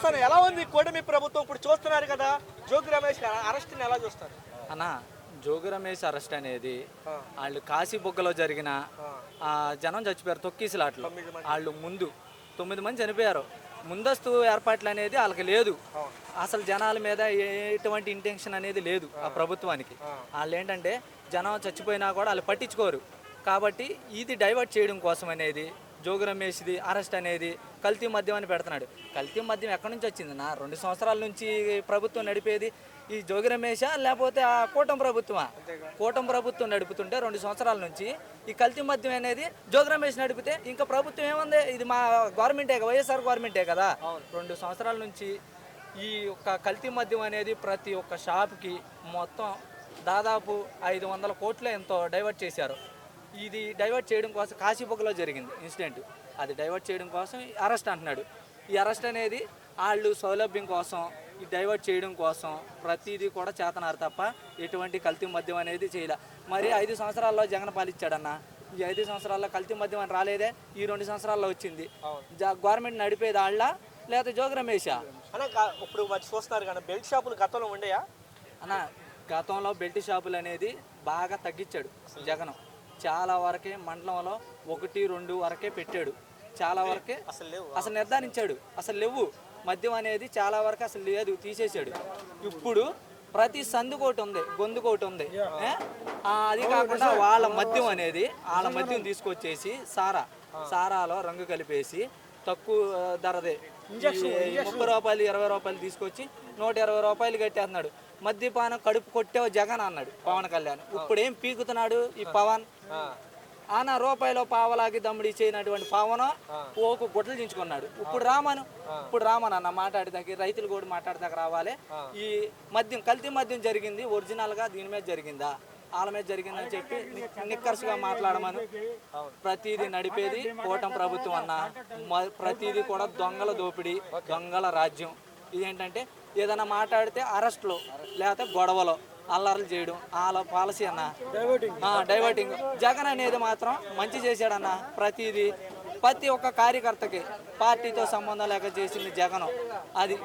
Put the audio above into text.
చూస్తాను ఎలా ఉంది కూటమి ప్రభుత్వం ఇప్పుడు చూస్తున్నారు కదా జోగి రమేష్ అరెస్ట్ ఎలా చూస్తారు అన్న? జోగి రమేష్ అరెస్ట్ అనేది వాళ్ళు కాశీ బొగ్గలో జరిగిన జనం చచ్చిపోయారు తొక్కీసులాట్లు. వాళ్ళు ముందు 9 మంది చనిపోయారు. ముందస్తు ఏర్పాట్లు అనేది వాళ్ళకి లేదు. అసలు జనాల మీద ఎటువంటి ఇంటెన్షన్ అనేది లేదు ఆ ప్రభుత్వానికి. వాళ్ళు ఏంటంటే జనం చచ్చిపోయినా కూడా వాళ్ళు పట్టించుకోరు. కాబట్టి ఇది డైవర్ట్ చేయడం కోసం అనేది జోగి రమేష్ది అరెస్ట్ అనేది కల్తీ మద్యం అని పెడుతున్నాడు. కల్తీ మద్యం ఎక్కడి నుంచి వచ్చింది? 2 సంవత్సరాల నుంచి ప్రభుత్వం నడిపేది ఈ జోగి రమేషా లేకపోతే ఆ కూటమి ప్రభుత్వమా? కూటమి ప్రభుత్వం నడుపుతుంటే 2 సంవత్సరాల నుంచి ఈ కల్తీ మద్యం అనేది జోగి రమేష్ నడిపితే ఇంకా ప్రభుత్వం ఏముంది? ఇది మా గవర్నమెంటే, వైఎస్ఆర్ గవర్నమెంటే కదా. 2 సంవత్సరాల నుంచి ఈ యొక్క కల్తీ మద్యం అనేది ప్రతి ఒక్క షాప్కి మొత్తం దాదాపు 500 కోట్ల ఎంతో డైవర్ట్ చేశారు. ఇది డైవర్ట్ చేయడం కోసం కాశీబొగ్గలో జరిగింది ఇన్సిడెంట్. అది డైవర్ట్ చేయడం కోసం అరెస్ట్ అంటున్నాడు. ఈ అరెస్ట్ అనేది వాళ్ళు సౌలభ్యం కోసం, ఈ డైవర్ట్ చేయడం కోసం ప్రతిదీ కూడా చేతనారు తప్ప ఎటువంటి కల్తీ మద్యం అనేది చేయలే. మరి 5 సంవత్సరాల్లో జగన్ పాలిచ్చాడన్న. ఈ 5 సంవత్సరాల్లో కల్తీ మద్యం అని రాలేదే, ఈ 2 సంవత్సరాల్లో వచ్చింది. గవర్నమెంట్ నడిపేది వాళ్ళ లేకపోతే జోగి రమేషా? అన్న ఇప్పుడు మరి చూస్తున్నారు కానీ బెల్ట్ షాపులు గతంలో ఉండేయా అన్న? గతంలో బెల్ట్ షాపులు అనేది బాగా తగ్గించాడు జగన్. చాలా వరకే మండలంలో 1-2 వరకే పెట్టాడు. చాలా వరకే అసలు నిర్ధారించాడు. అసలు లేవు మద్యం అనేది చాలా వరకు అసలు లేదు, తీసేసాడు. ఇప్పుడు ప్రతి సందుకోటి ఉంది, గొంతుకోటి ఉంది. అది కాకుండా వాళ్ళ మద్యం తీసుకొచ్చేసి సారాలో రంగు కలిపేసి తక్కువ ధరదే 30 రూపాయలు 20 రూపాయలు తీసుకొచ్చి 120 రూపాయలు కట్టేస్తున్నాడు. మద్యపానం కడుపు కొట్టావు జగన్ అన్నాడు పవన్ కళ్యాణ్. ఇప్పుడు ఏం పీకుతున్నాడు ఈ పవన్? ఆన రూపాయలో పావలాగి దమ్ముడి చేయనటువంటి పవన్ ఓకు గుడ్డలు దించుకున్నాడు. ఇప్పుడు రామన్ అన్న మాట్లాడదాకి రైతులు కూడా మాట్లాడదాకా రావాలి. ఈ మద్యం కల్తీ మద్యం జరిగింది ఒరిజినల్గా దీని మీద జరిగిందా వాళ్ళ మీద జరిగిందని చెప్పి నిక్కర్స్గా మాట్లాడమను. ప్రతిదీ నడిపేది కూటమి ప్రభుత్వం అన్న. ప్రతిదీ కూడా దొంగల దోపిడీ, దొంగల రాజ్యం. ఇదేంటంటే ఏదైనా మాట్లాడితే అరెస్టులు లేకపోతే గొడవలు అల్లర్లు చేయడం వాళ్ళ పాలసీ అన్న. డైవర్టింగ్. జగన్ అనేది మాత్రం మంచి చేశాడన్న. ప్రతి ఒక్క కార్యకర్తకి పార్టీతో సంబంధం లేక చేసింది జగన్. అది